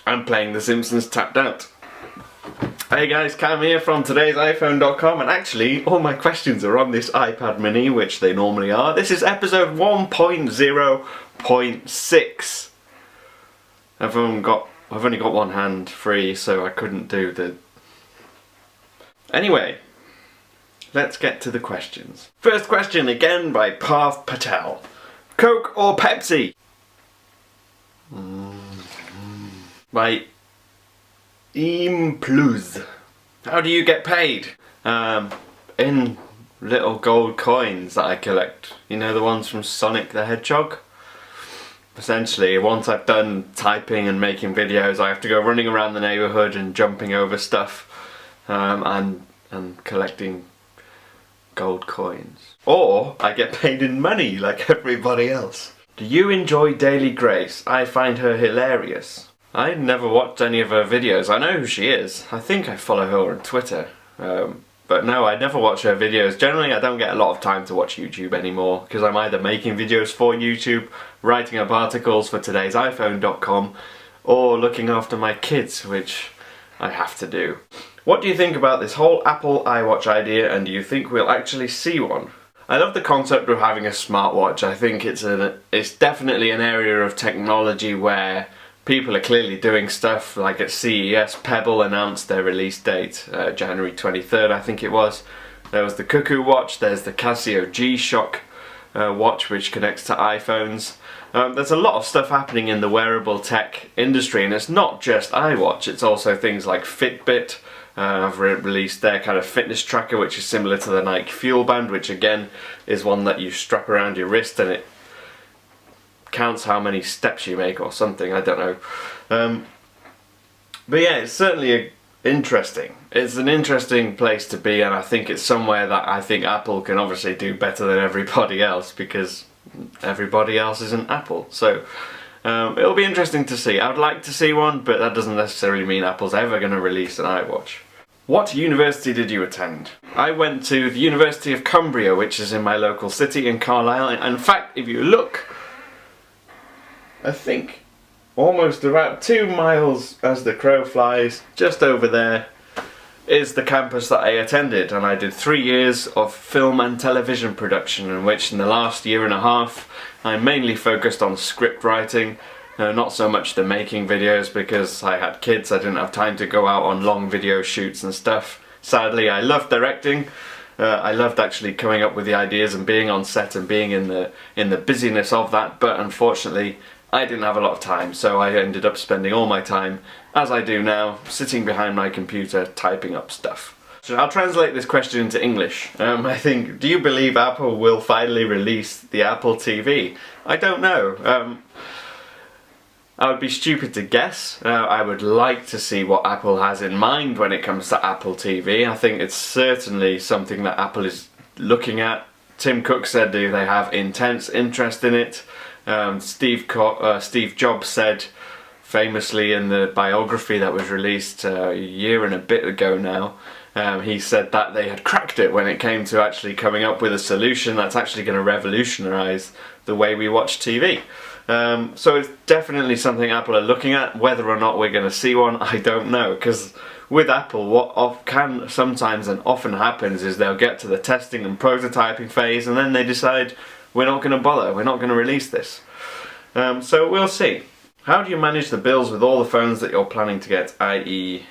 I'm playing The Simpsons Tapped Out. Hey guys, Cam here from today's iPhone.com, and actually all my questions are on this iPad mini, which they normally are. This is episode 1.0.6. I've only got one hand free, so I couldn't do the... Anyway, let's get to the questions. First question, again by Parth Patel. Coke or Pepsi? By Plus. How do you get paid? In little gold coins that I collect. You know, the ones from Sonic the Hedgehog? Essentially, once I've done typing and making videos, I have to go running around the neighbourhood and jumping over stuff and collecting gold coins. Or I get paid in money like everybody else. Do you enjoy Daily Grace? I find her hilarious. I never watched any of her videos. I know who she is. I think I follow her on Twitter. But no, I never watch her videos. Generally, I don't get a lot of time to watch YouTube anymore because I'm either making videos for YouTube, writing up articles for today's iPhone.com, or looking after my kids, which I have to do. What do you think about this whole Apple iWatch idea, and do you think we'll actually see one? I love the concept of having a smartwatch. I think it's definitely an area of technology where people are clearly doing stuff. Like at CES, Pebble announced their release date, January 23rd I think it was. There was the Cuckoo watch, there's the Casio G-Shock watch which connects to iPhones. There's a lot of stuff happening in the wearable tech industry, and it's not just iWatch, it's also things like Fitbit. Have released their kind of fitness tracker, which is similar to the Nike Fuel Band, which again is one that you strap around your wrist and it counts how many steps you make or something, I don't know. But yeah, it's certainly interesting. It's an interesting place to be, and I think it's somewhere that I think Apple can obviously do better than everybody else, because everybody else isn't Apple. So it'll be interesting to see. I would like to see one, but that doesn't necessarily mean Apple's ever going to release an iWatch. What university did you attend? I went to the University of Cumbria, which is in my local city in Carlisle. In fact, if you look, I think almost about 2 miles as the crow flies, just over there is the campus that I attended, and I did 3 years of film and television production, in which in the last year and a half I mainly focused on script writing, not so much the making videos, because I had kids, I didn't have time to go out on long video shoots and stuff. Sadly, I loved directing. I loved actually coming up with the ideas and being on set and being in the busyness of that, but unfortunately I didn't have a lot of time, so I ended up spending all my time, as I do now, sitting behind my computer typing up stuff. So I'll translate this question into English. I think, do you believe Apple will finally release the Apple TV? I don't know. I would be stupid to guess. I would like to see what Apple has in mind when it comes to Apple TV. I think it's certainly something that Apple is looking at. Tim Cook said they have intense interest in it. Steve Jobs said famously in the biography that was released a year and a bit ago now, he said that they had cracked it when it came to actually coming up with a solution that's actually going to revolutionise the way we watch TV. So it's definitely something Apple are looking at. Whether or not we're going to see one, I don't know, because with Apple what can sometimes and often happens is they'll get to the testing and prototyping phase and then they decide we're not going to bother, we're not going to release this. So we'll see. How do you manage the bills with all the phones that you're planning to get, i.e.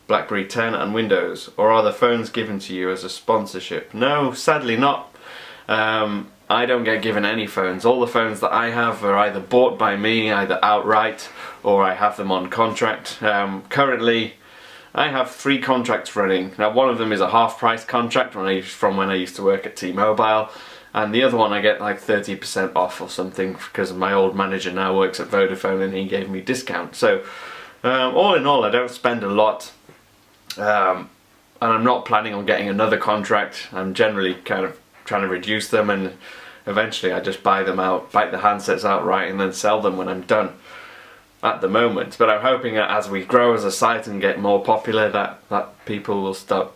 BlackBerry 10 and Windows, or are the phones given to you as a sponsorship? No, sadly not. I don't get given any phones. All the phones that I have are either bought by me, either outright, or I have them on contract. Currently, I have 3 contracts running. Now, one of them is a half-price contract from when I used to work at T-Mobile, and the other one I get like 30% off or something because my old manager now works at Vodafone and he gave me discount. So, all in all, I don't spend a lot. And I'm not planning on getting another contract. I'm generally kind of trying to reduce them, and eventually I just buy them out, bite the handsets outright and then sell them when I'm done at the moment. But I'm hoping that as we grow as a site and get more popular that people will start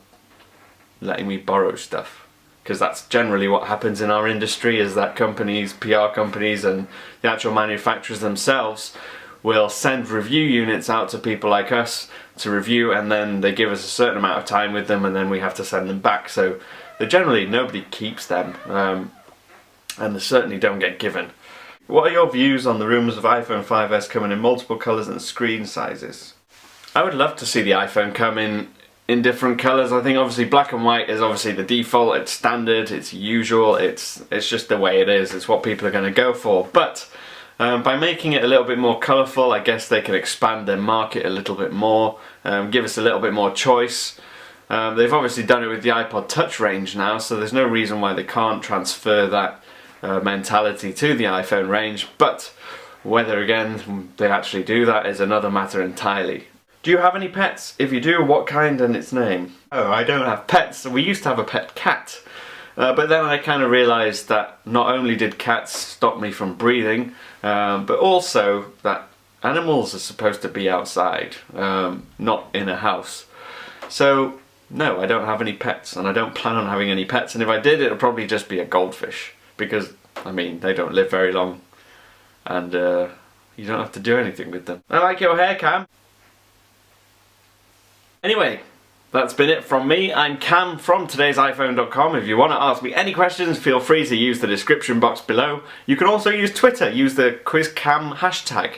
letting me borrow stuff, because that's generally what happens in our industry, is that companies, PR companies and the actual manufacturers themselves will send review units out to people like us to review, and then they give us a certain amount of time with them, and then we have to send them back. So generally nobody keeps them, and they certainly don't get given. What are your views on the rumours of iPhone 5S coming in multiple colours and screen sizes? I would love to see the iPhone come in different colours. I think obviously black and white is obviously the default, it's standard, it's usual, it's just the way it is, it's what people are going to go for. But by making it a little bit more colourful, I guess they can expand their market a little bit more, give us a little bit more choice. They've obviously done it with the iPod Touch range now, so there's no reason why they can't transfer that mentality to the iPhone range, but whether again they actually do that is another matter entirely. Do you have any pets? If you do, what kind and its name? Oh, I don't have pets. We used to have a pet cat, but then I kind of realised that not only did cats stop me from breathing, but also that animals are supposed to be outside, not in a house. So no, I don't have any pets, and I don't plan on having any pets, and if I did, it would probably just be a goldfish, because, I mean, they don't live very long, and you don't have to do anything with them. I like your hair, Cam. Anyway, that's been it from me. I'm Cam from today'siphone.com. If you want to ask me any questions, feel free to use the description box below. You can also use Twitter, use the QuizCam hashtag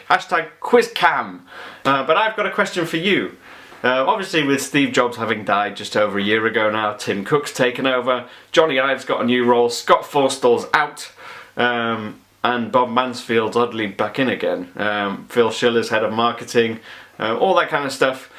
QuizCam. But I've got a question for you. Obviously with Steve Jobs having died just over a year ago now, Tim Cook's taken over, Johnny Ive's got a new role, Scott Forstall's out, and Bob Mansfield's oddly back in again. Phil Schiller's head of marketing, all that kind of stuff.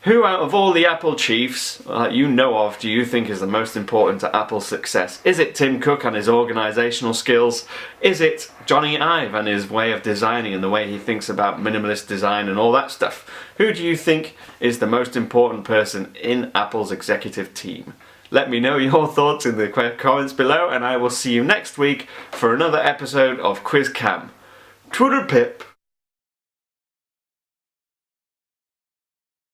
Who out of all the Apple chiefs you know of do you think is the most important to Apple's success? Is it Tim Cook and his organisational skills? Is it Johnny Ive and his way of designing and the way he thinks about minimalist design and all that stuff? Who do you think is the most important person in Apple's executive team? Let me know your thoughts in the comments below, and I will see you next week for another episode of Quiz Cam. Twitter pip!